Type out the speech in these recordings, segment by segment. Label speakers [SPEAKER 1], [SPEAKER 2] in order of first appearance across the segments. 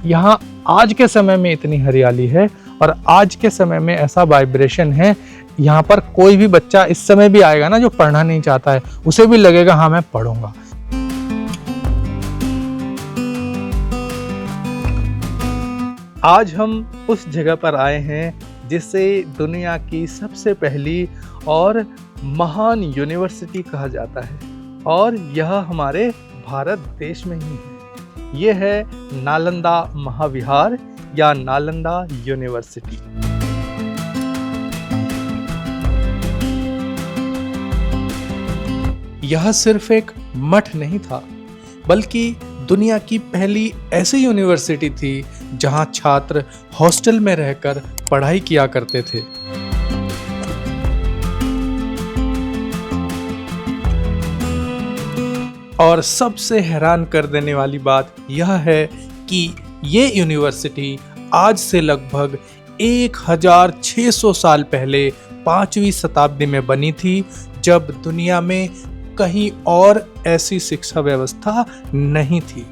[SPEAKER 1] यहाँ आज के समय में इतनी हरियाली है और आज के समय में ऐसा वाइब्रेशन है, यहाँ पर कोई भी बच्चा इस समय भी आएगा ना जो पढ़ना नहीं चाहता है, उसे भी लगेगा हाँ मैं पढ़ूंगा। आज हम उस जगह पर आए हैं जिसे दुनिया की सबसे पहली और महान यूनिवर्सिटी कहा जाता है और यह हमारे भारत देश में ही है। ये है नालंदा महाविहार या नालंदा यूनिवर्सिटी। यह सिर्फ एक मठ नहीं था, बल्कि दुनिया की पहली ऐसी यूनिवर्सिटी थी जहां छात्र हॉस्टल में रहकर पढ़ाई किया करते थे। और सबसे हैरान कर देने वाली बात यह है कि ये यूनिवर्सिटी आज से लगभग 1600 साल पहले 5वीं शताब्दी में बनी थी, जब दुनिया में कहीं और ऐसी शिक्षा व्यवस्था नहीं थी।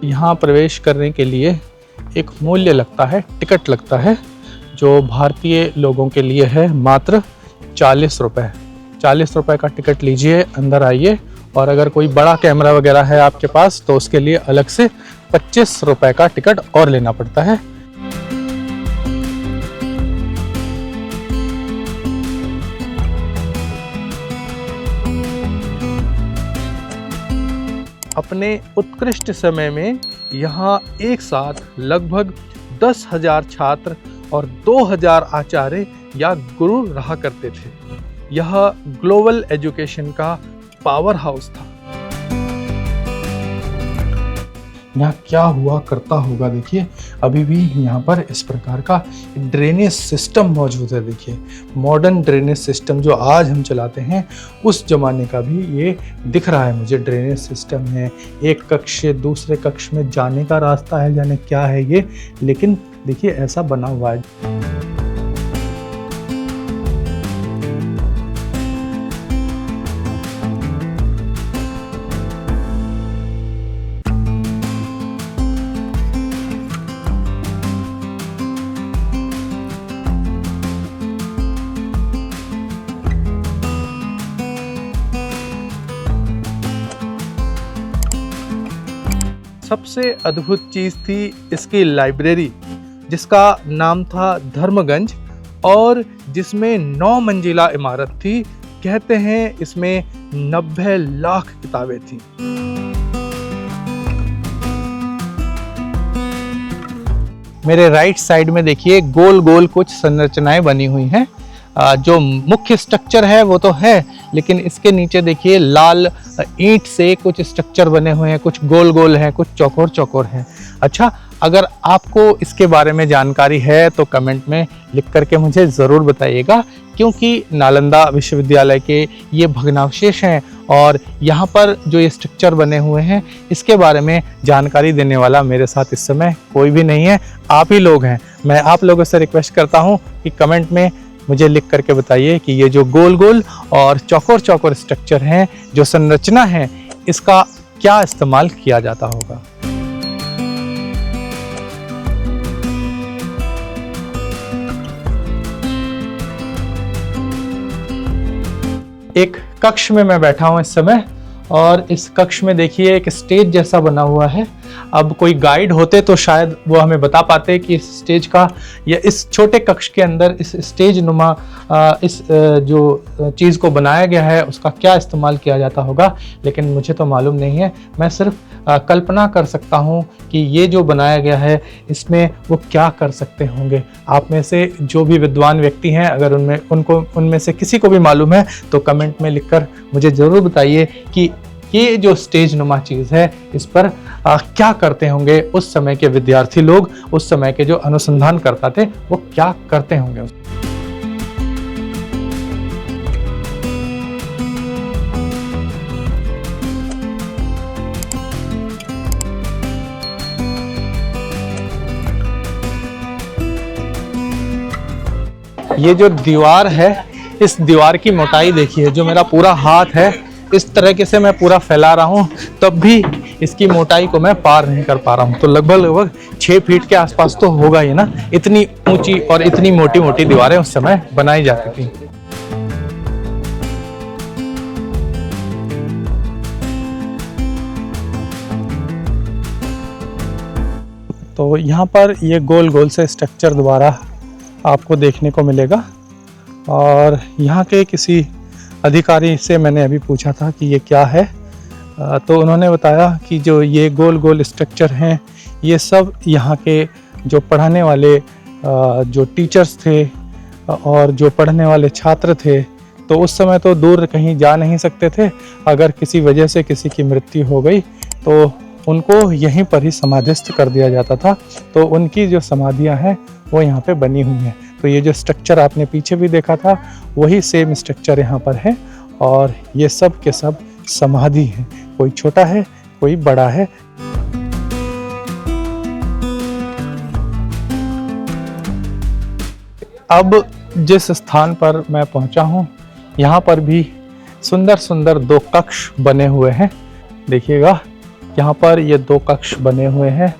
[SPEAKER 1] यहाँ प्रवेश करने के लिए एक मूल्य लगता है, टिकट लगता है, जो भारतीय लोगों के लिए है मात्र 40 रुपये। 40 रुपये का टिकट लीजिए, अंदर आइए, और अगर कोई बड़ा कैमरा वगैरह है आपके पास तो उसके लिए अलग से 25 रुपये का टिकट और लेना पड़ता है। अपने उत्कृष्ट समय में यहाँ एक साथ लगभग 10,000 छात्र और 2,000 आचार्य या गुरु रहा करते थे। यह ग्लोबल एजुकेशन का पावर हाउस था। यहाँ क्या हुआ करता होगा देखिए, अभी भी यहाँ पर इस प्रकार का ड्रेनेज सिस्टम मौजूद है। देखिए मॉडर्न ड्रेनेज सिस्टम जो आज हम चलाते हैं, उस जमाने का भी ये दिख रहा है मुझे। ड्रेनेज सिस्टम है, एक कक्ष से दूसरे कक्ष में जाने का रास्ता है, जाने क्या है ये, लेकिन देखिए ऐसा बना हुआ है। सबसे अद्भुत चीज़ थी इसकी लाइब्रेरी, जिसका नाम था धर्मगंज और जिसमें 9 मंजिला इमारत थी। कहते हैं इसमें 90 लाख किताबें थी। मेरे राइट साइड में देखिए गोल गोल कुछ संरचनाएं बनी हुई हैं। जो मुख्य स्ट्रक्चर है वो तो है, लेकिन इसके नीचे देखिए लाल ईंट से कुछ स्ट्रक्चर बने हुए हैं, कुछ गोल गोल हैं, कुछ चौकोर चौकोर हैं। अच्छा, अगर आपको इसके बारे में जानकारी है तो कमेंट में लिख करके मुझे ज़रूर बताइएगा, क्योंकि नालंदा विश्वविद्यालय के ये भग्नावशेष हैं और यहाँ पर जो ये स्ट्रक्चर बने हुए हैं, इसके बारे में जानकारी देने वाला मेरे साथ इस समय कोई भी नहीं है, आप ही लोग हैं। मैं आप लोगों से रिक्वेस्ट करता हूँ कि कमेंट में मुझे लिख करके बताइए कि ये जो गोल गोल और चौकोर चौकोर स्ट्रक्चर हैं, जो संरचना है, इसका क्या इस्तेमाल किया जाता होगा। एक कक्ष में मैं बैठा हूं इस समय, और इस कक्ष में देखिए एक स्टेज जैसा बना हुआ है। अब कोई गाइड होते तो शायद वो हमें बता पाते कि इस स्टेज का या इस छोटे कक्ष के अंदर इस स्टेज नुमा इस जो चीज़ को बनाया गया है उसका क्या इस्तेमाल किया जाता होगा, लेकिन मुझे तो मालूम नहीं है। मैं सिर्फ कल्पना कर सकता हूँ कि ये जो बनाया गया है इसमें वो क्या कर सकते होंगे। आप में से जो भी विद्वान व्यक्ति हैं, अगर उनमें से किसी को भी मालूम है तो कमेंट में लिखकर मुझे ज़रूर बताइए कि ये जो स्टेज नुमा चीज़ है इस पर क्या करते होंगे उस समय के विद्यार्थी लोग, उस समय के जो अनुसंधान करता थे वो क्या करते होंगे। ये जो दीवार है, इस दीवार की मोटाई देखिए, जो मेरा पूरा हाथ है इस तरीके से मैं पूरा फैला रहा हूँ, तब भी इसकी मोटाई को मैं पार नहीं कर पा रहा हूँ। तो लगभग 6 फीट के आसपास तो होगा ही ना, इतनी ऊंची और इतनी मोटी मोटी दीवारें उस समय बनाई जाती थी। तो यहाँ पर ये गोल गोल से स्ट्रक्चर दोबारा आपको देखने को मिलेगा। और यहाँ के किसी अधिकारी से मैंने अभी पूछा था कि ये क्या है, तो उन्होंने बताया कि जो ये गोल गोल स्ट्रक्चर हैं, ये सब यहाँ के जो पढ़ाने वाले जो टीचर्स थे और जो पढ़ने वाले छात्र थे, तो उस समय तो दूर कहीं जा नहीं सकते थे। अगर किसी वजह से किसी की मृत्यु हो गई तो उनको यहीं पर ही समाधिस्थ कर दिया जाता था। तो उनकी जो समाधियां हैं वो यहाँ पे बनी हुई हैं। तो ये जो स्ट्रक्चर आपने पीछे भी देखा था, वही सेम स्ट्रक्चर यहाँ पर है। और ये सब के सब समाधि हैं, कोई छोटा है कोई बड़ा है। अब जिस स्थान पर मैं पहुँचा हूँ, यहाँ पर भी सुंदर सुंदर 2 कक्ष बने हुए हैं। देखिएगा, यहाँ पर ये 2 कक्ष बने हुए हैं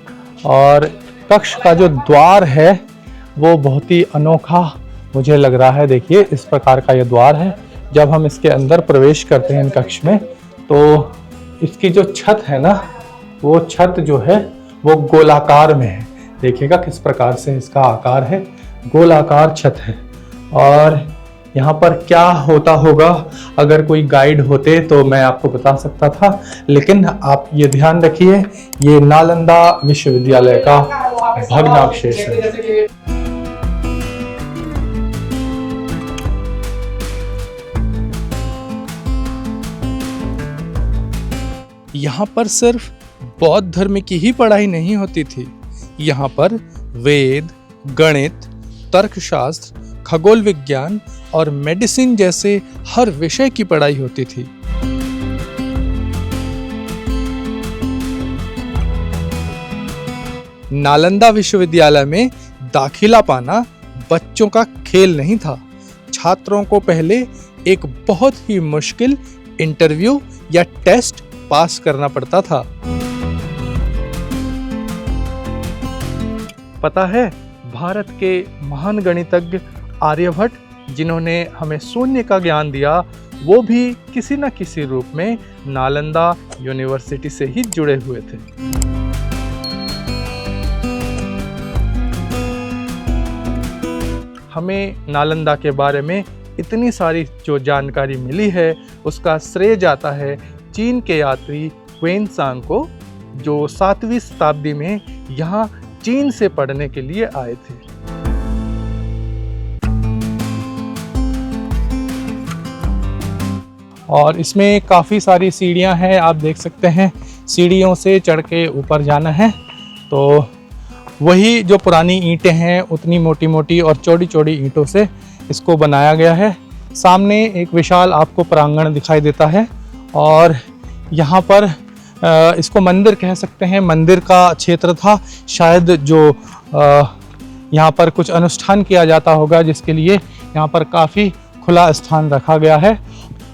[SPEAKER 1] और कक्ष का जो द्वार है वो बहुत ही अनोखा मुझे लग रहा है। देखिए, इस प्रकार का ये द्वार है। जब हम इसके अंदर प्रवेश करते हैं इन कक्ष में, तो इसकी जो छत है ना, वो छत जो है वो गोलाकार में है। देखिएगा किस प्रकार से इसका आकार है, गोलाकार छत है। और यहाँ पर क्या होता होगा, अगर कोई गाइड होते तो मैं आपको बता सकता था, लेकिन आप ये ध्यान रखिए, ये नालंदा विश्वविद्यालय का भग्नावशेष है। यहाँ पर सिर्फ बौद्ध धर्म की ही पढ़ाई नहीं होती थी। यहाँ पर वेद, गणित, तर्कशास्त्र, खगोल विज्ञान और मेडिसिन जैसे हर विषय की पढ़ाई होती थी। नालंदा विश्वविद्यालय में दाखिला पाना बच्चों का खेल नहीं था। छात्रों को पहले एक बहुत ही मुश्किल इंटरव्यू या टेस्ट पास करना पड़ता था। पता है, भारत के महान गणितज्ञ आर्यभट्ट, जिन्होंने हमें शून्य का ज्ञान दिया, वो भी किसी न किसी रूप में नालंदा यूनिवर्सिटी से ही जुड़े हुए थे। हमें नालंदा के बारे में इतनी सारी जो जानकारी मिली है, उसका श्रेय जाता है चीन के यात्री क्वेनसांग को, जो 7वीं शताब्दी में यहाँ चीन से पढ़ने के लिए आए थे। और इसमें काफ़ी सारी सीढ़ियां हैं, आप देख सकते हैं। सीढ़ियों से चढ़ के ऊपर जाना है। तो वही जो पुरानी ईंटें हैं, उतनी मोटी मोटी और चौड़ी चौड़ी ईंटों से इसको बनाया गया है। सामने एक विशाल आपको प्रांगण दिखाई देता है और यहाँ पर इसको मंदिर कह सकते हैं, मंदिर का क्षेत्र था। शायद जो यहाँ पर कुछ अनुष्ठान किया जाता होगा, जिसके लिए यहाँ पर काफ़ी खुला स्थान रखा गया है।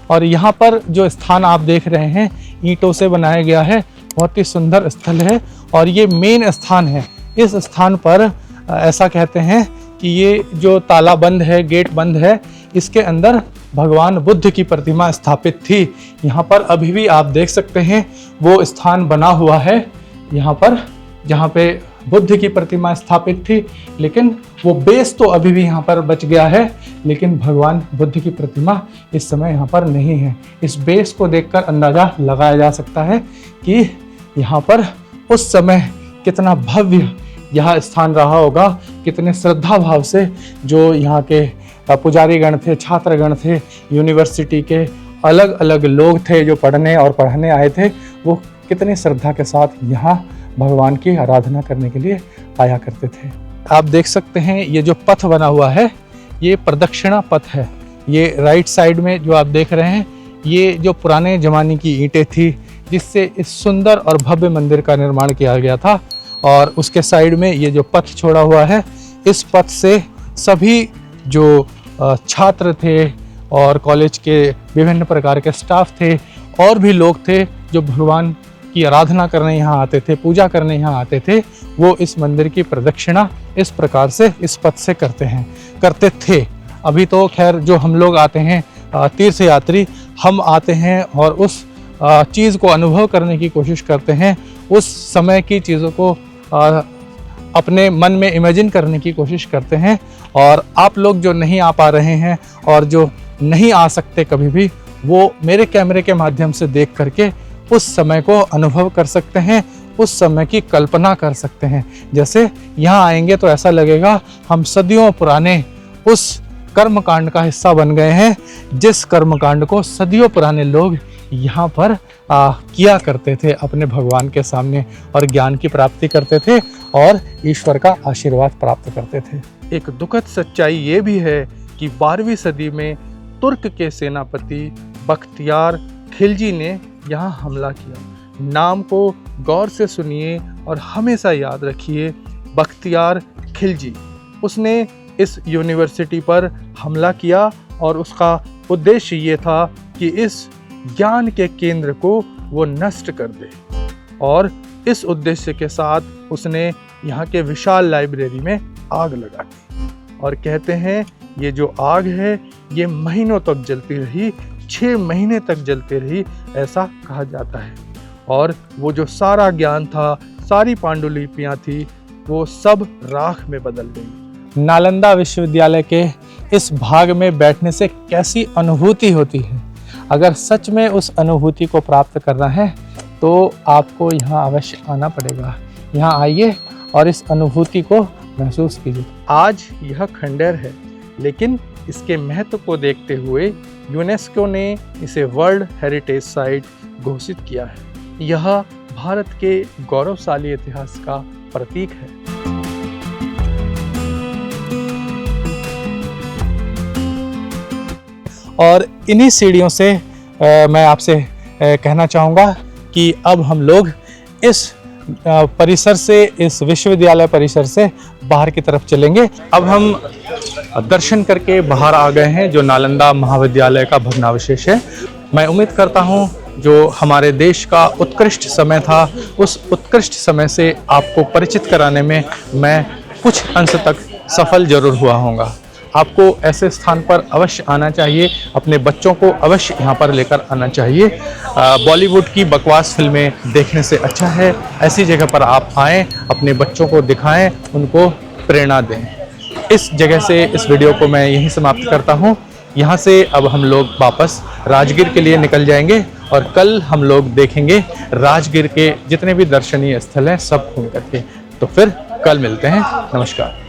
[SPEAKER 1] और यहाँ पर जो स्थान आप देख रहे हैं, ईंटों से बनाया गया है, बहुत ही सुंदर स्थल है और ये मेन स्थान है। इस स्थान पर ऐसा कहते हैं कि ये जो ताला बंद है, गेट बंद है, इसके अंदर भगवान बुद्ध की प्रतिमा स्थापित थी। यहाँ पर अभी भी आप देख सकते हैं वो स्थान बना हुआ है यहाँ पर, जहाँ पे बुद्ध की प्रतिमा स्थापित थी। लेकिन वो बेस तो अभी भी यहाँ पर बच गया है, लेकिन भगवान बुद्ध की प्रतिमा इस समय यहाँ पर नहीं है। इस बेस को देखकर अंदाज़ा लगाया जा सकता है कि यहाँ पर उस समय कितना भव्य यह स्थान रहा होगा, कितने श्रद्धा भाव से जो यहाँ के पुजारी गण थे, छात्रगण थे, यूनिवर्सिटी के अलग अलग लोग थे जो पढ़ने और पढ़ाने आए थे, वो कितनी श्रद्धा के साथ यहाँ भगवान की आराधना करने के लिए आया करते थे। आप देख सकते हैं ये जो पथ बना हुआ है, ये प्रदक्षिणा पथ है। ये राइट साइड में जो आप देख रहे हैं, ये जो पुराने ज़माने की ईंटें थी जिससे इस सुंदर और भव्य मंदिर का निर्माण किया गया था। और उसके साइड में ये जो पथ छोड़ा हुआ है, इस पथ से सभी जो छात्र थे और कॉलेज के विभिन्न प्रकार के स्टाफ थे, और भी लोग थे जो भगवान की आराधना करने यहाँ आते थे, पूजा करने यहाँ आते थे, वो इस मंदिर की प्रदक्षिणा इस प्रकार से, इस पथ से करते थे। अभी तो खैर जो हम लोग आते हैं तीर्थ यात्री, हम आते हैं और उस चीज़ को अनुभव करने की कोशिश करते हैं, उस समय की चीज़ों को अपने मन में इमेजिन करने की कोशिश करते हैं। और आप लोग जो नहीं आ पा रहे हैं और जो नहीं आ सकते कभी भी, वो मेरे कैमरे के माध्यम से देख करके उस समय को अनुभव कर सकते हैं, उस समय की कल्पना कर सकते हैं। जैसे यहाँ आएंगे तो ऐसा लगेगा हम सदियों पुराने उस कर्मकांड का हिस्सा बन गए हैं, जिस कर्मकांड को सदियों पुराने लोग यहाँ पर किया करते थे अपने भगवान के सामने, और ज्ञान की प्राप्ति करते थे और ईश्वर का आशीर्वाद प्राप्त करते थे। एक दुखद सच्चाई ये भी है कि 12वीं सदी में तुर्क के सेनापति बख्तियार खिलजी ने यहाँ हमला किया। नाम को गौर से सुनिए और हमेशा याद रखिए, बख्तियार खिलजी। उसने इस यूनिवर्सिटी पर हमला किया और उसका उद्देश्य ये था कि इस ज्ञान के केंद्र को वो नष्ट कर दे, और इस उद्देश्य के साथ उसने यहाँ के विशाल लाइब्रेरी में आग लगा दी। और कहते हैं ये जो आग है ये महीनों तक जलती रही, 6 महीने तक जलती रही, ऐसा कहा जाता है। और वो जो सारा ज्ञान था, सारी पांडुलिपियाँ थी, वो सब राख में बदल गई। नालंदा विश्वविद्यालय के इस भाग में बैठने से कैसी अनुभूति होती है। अगर सच में उस अनुभूति को प्राप्त करना है तो आपको यहाँ अवश्य आना पड़ेगा। यहाँ आइए और इस अनुभूति को महसूस कीजिए। आज यह खंडहर है, लेकिन इसके महत्व को देखते हुए यूनेस्को ने इसे वर्ल्ड हेरिटेज साइट घोषित किया है। यह भारत के गौरवशाली इतिहास का प्रतीक है। और इन्हीं सीढ़ियों से मैं आपसे कहना चाहूँगा कि अब हम लोग इस परिसर से, इस विश्वविद्यालय परिसर से बाहर की तरफ चलेंगे। अब हम दर्शन करके बाहर आ गए हैं, जो नालंदा महाविद्यालय का भग्नावशेष है। मैं उम्मीद करता हूँ जो हमारे देश का उत्कृष्ट समय था, उस उत्कृष्ट समय से आपको परिचित कराने में मैं कुछ अंश तक सफल जरूर हुआ होऊंगा। आपको ऐसे स्थान पर अवश्य आना चाहिए, अपने बच्चों को अवश्य यहाँ पर लेकर आना चाहिए। बॉलीवुड की बकवास फिल्में देखने से अच्छा है ऐसी जगह पर आप आएँ, अपने बच्चों को दिखाएं, उनको प्रेरणा दें। इस जगह से इस वीडियो को मैं यहीं समाप्त करता हूँ। यहाँ से अब हम लोग वापस राजगीर के लिए निकल जाएंगे और कल हम लोग देखेंगे राजगीर के जितने भी दर्शनीय स्थल हैं सब घूम करके। तो फिर कल मिलते हैं। नमस्कार।